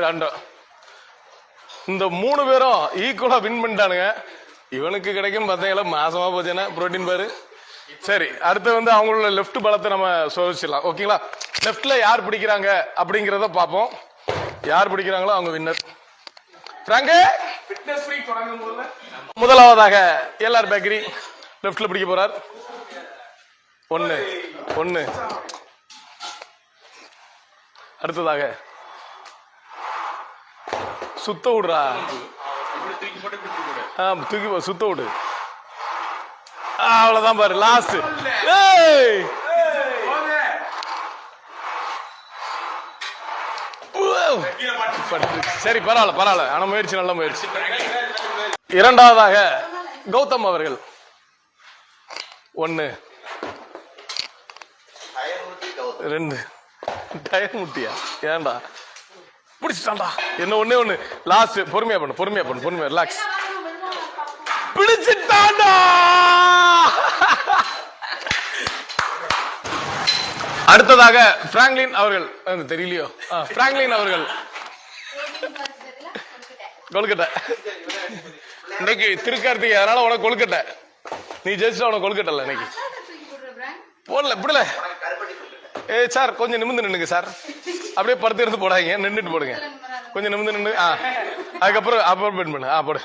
2. இந்த 3 பேரும் ஈக்குவலா வின் பண்ணிட்டானுங்க. இவனுக்கு கிடைக்கும் பார்த்தீங்களா மாசமா போச்சுன்னா புரோட்டீன் பாரு. சரி, அடுத்து வந்து அவங்களோட லெஃப்ட் பலத்தை நம்ம சோதிச்சிடலாம். ஓகேங்களா? லெஃப்ட்ல யார் பிடிக்கிறாங்க அப்படிங்கிறத பார்ப்போம். யார் பிடிக்கிறாங்களோ அவங்க வின்னர். முதலாவதாக எல்ஆர் பேக்கரி லெஃப்ட்ல பிடிக்க போறார். 1. அடுத்ததாக சுத்த விடுறா, தூக்கி சுத்த விடு. அவ்வளவுதான் பாரு லாஸ்ட். சரி, பரவாயில்ல. ஆனா முயற்சி, நல்ல முயற்சி. இரண்டாவதாக கௌதம் அவர்கள் 1 2. டயர் முட்டியா? ஏன்டா பிடிச்சிட்டான்டா என்ன? 1 லாஸ்ட். பொறுமையா பண்ணு. ரிலாக்ஸ். பிடிச்சிட்டான்டா. அடுத்ததாக பிராங்க்லின் அவர்கள். தெரியலையோ? பிராங்க்லின் அவர்கள் கொல்கட்டை. இன்னைக்கு திருக்கார்த்திகை, அதனால உனக்கு கொல்கட்டை. நீ ஜெயிச்சா உனக்கு கொல்கட்டல இன்னைக்கு. போடல இப்படில. சார் கொஞ்சம் நிமிந்து நின்னுங்க சார். அப்படியே படுத்து இருந்து போடாதீங்க, நின்றுட்டு போடுங்க. கொஞ்சம் நிமிந்து நின்று. அதுக்கப்புறம் அப்பாயின்மெண்ட் பண்ணு. போடு.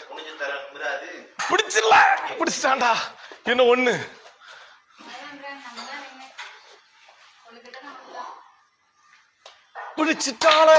பிடிச்சிட்டான்டா. என்ன 1 பிடிச்சிட்டால.